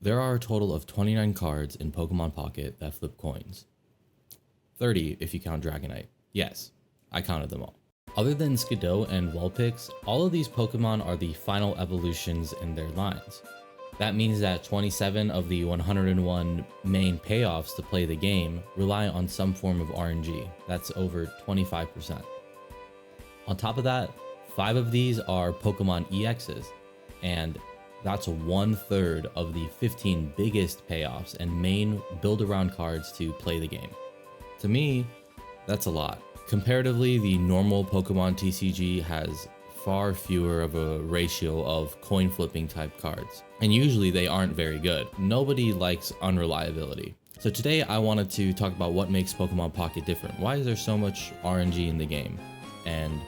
There are a total of 29 cards in Pokemon Pocket that flip coins. 30 if you count Dragonite. Yes, I counted them all. Other than Skiddo and Vulpix, all of these Pokemon are the final evolutions in their lines. That means that 27 of the 101 main payoffs to play the game rely on some form of RNG. That's over 25%. On top of that, 5 of these are Pokemon EXs, and that's 1/3 of the 15 biggest payoffs and main build-around cards to play the game. To me, that's a lot. Comparatively, the normal Pokemon TCG has far fewer of a ratio of coin flipping type cards, and usually they aren't very good. Nobody likes unreliability. So today I wanted to talk about what makes Pokemon Pocket different. Why is there so much RNG in the game? And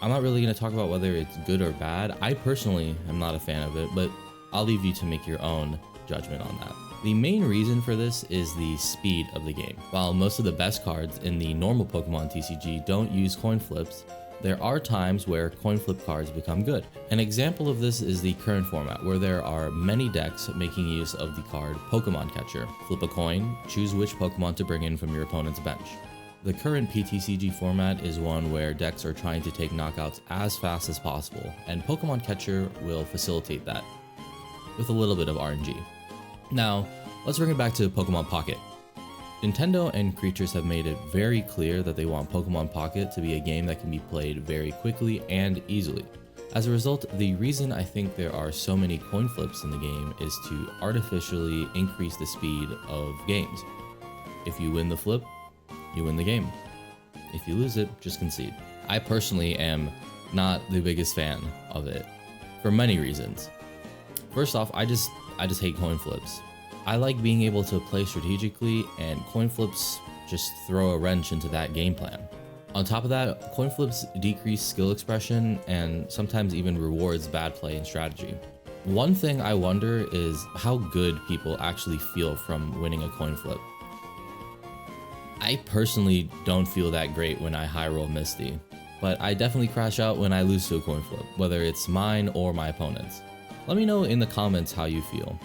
I'm not really going to talk about whether it's good or bad. I personally am not a fan of it, but I'll leave you to make your own judgment on that. The main reason for this is the speed of the game. While most of the best cards in the normal Pokemon TCG don't use coin flips, there are times where coin flip cards become good. An example of this is the current format, where there are many decks making use of the card Pokemon Catcher. Flip a coin, choose which Pokemon to bring in from your opponent's bench. The current PTCG format is one where decks are trying to take knockouts as fast as possible, and Pokemon Catcher will facilitate that with a little bit of RNG. Now, let's bring it back to Pokemon Pocket. Nintendo and Creatures have made it very clear that they want Pokemon Pocket to be a game that can be played very quickly and easily. As a result, the reason I think there are so many coin flips in the game is to artificially increase the speed of games. If you win the flip, you win the game. If you lose it, just concede. I personally am not the biggest fan of it for many reasons. First off, I just hate coin flips. I like being able to play strategically, and coin flips just throw a wrench into that game plan. On top of that, coin flips decrease skill expression and sometimes even rewards bad play and strategy. One thing I wonder is how good people actually feel from winning a coin flip. I personally don't feel that great when I high roll Misty, but I definitely crash out when I lose to a coin flip, whether it's mine or my opponent's. Let me know in the comments how you feel.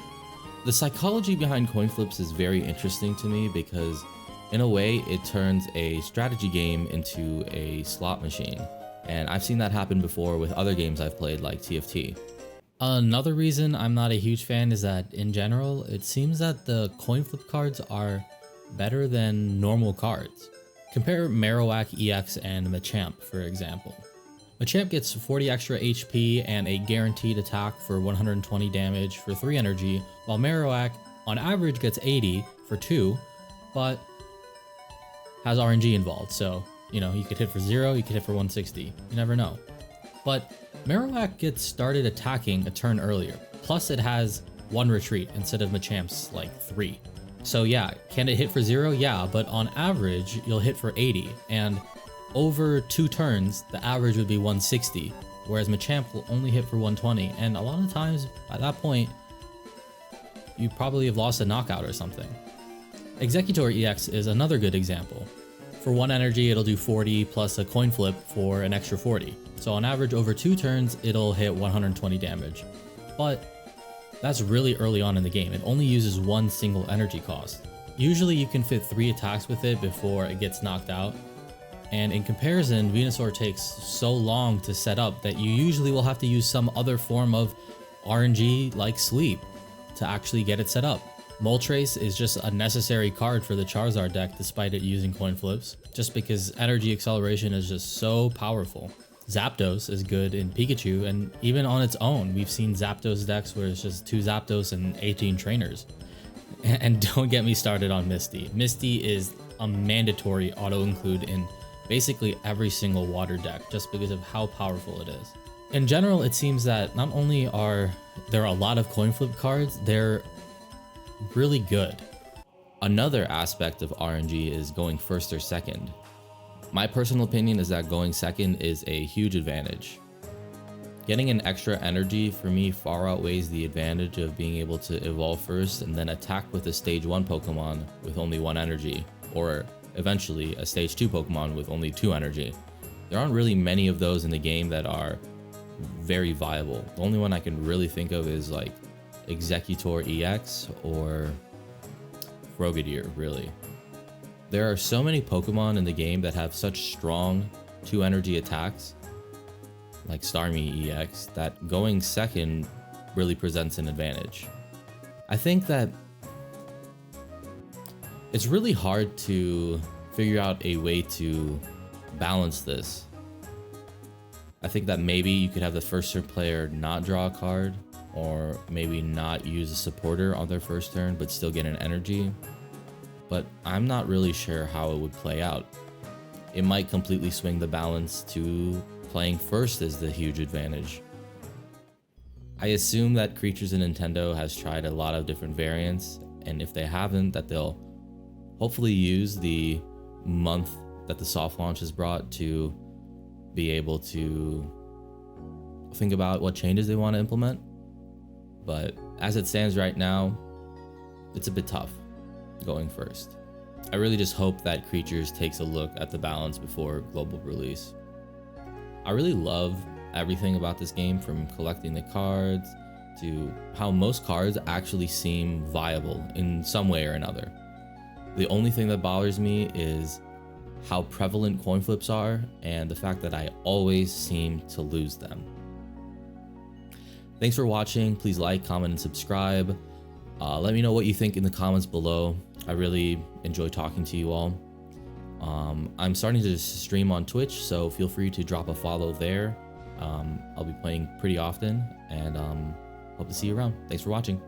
The psychology behind coin flips is very interesting to me because in a way it turns a strategy game into a slot machine, and I've seen that happen before with other games I've played like TFT. Another reason I'm not a huge fan is that in general it seems that the coin flip cards are better than normal cards. Compare Marowak EX and Machamp, for example. Machamp gets 40 extra HP and a guaranteed attack for 120 damage for 3 energy, while Marowak on average gets 80 for 2, but has RNG involved, so you could hit for 0, you could hit for 160, you never know. But Marowak gets started attacking a turn earlier, plus it has 1 retreat instead of Machamp's like 3. So yeah, can it hit for 0? Yeah, but on average you'll hit for 80, and over 2 turns, the average would be 160, whereas Machamp will only hit for 120, and a lot of times, by that point, you probably have lost a knockout or something. Exeggutor EX is another good example. For 1 energy, it'll do 40 plus a coin flip for an extra 40. So on average, over 2 turns, it'll hit 120 damage. But that's really early on in the game. It only uses 1 single energy cost. Usually you can fit 3 attacks with it before it gets knocked out. And in comparison, Venusaur takes so long to set up that you usually will have to use some other form of RNG like sleep to actually get it set up. Moltres is just a necessary card for the Charizard deck despite it using coin flips, just because energy acceleration is just so powerful. Zapdos is good in Pikachu, and even on its own, we've seen Zapdos decks where it's just 2 Zapdos and 18 trainers. And don't get me started on Misty. Misty is a mandatory auto-include in basically every single water deck just because of how powerful it is. In general, it seems that not only are there a lot of coin flip cards, they're really good. Another aspect of RNG is going first or second. My personal opinion is that going second is a huge advantage. Getting an extra energy for me far outweighs the advantage of being able to evolve first and then attack with a stage 1 Pokemon with only 1 energy, or eventually a stage 2 Pokemon with only 2 energy. There aren't really many of those in the game that are very viable. The only one I can really think of is like Executor EX or Frogadier, really. There are so many Pokemon in the game that have such strong 2 energy attacks, like Starmie EX, that going second really presents an advantage. I think that it's really hard to figure out a way to balance this. I think that maybe you could have the first turn player not draw a card, or maybe not use a supporter on their first turn but still get an energy. But I'm not really sure how it would play out. It might completely swing the balance to playing first as the huge advantage. I assume that Creatures in Nintendo has tried a lot of different variants, and if they haven't, that they'll hopefully use the month that the soft launch has brought to be able to think about what changes they want to implement. But as it stands right now, it's a bit tough going first. I really just hope that Creatures takes a look at the balance before global release. I really love everything about this game, from collecting the cards to how most cards actually seem viable in some way or another. The only thing that bothers me is how prevalent coin flips are and the fact that I always seem to lose them. Thanks for watching. Please like, comment, and subscribe. Let me know what you think in the comments below. I really enjoy talking to you all. I'm starting to stream on Twitch, so feel free to drop a follow there. I'll be playing pretty often, and hope to see you around. Thanks for watching.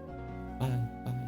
Bye. Bye.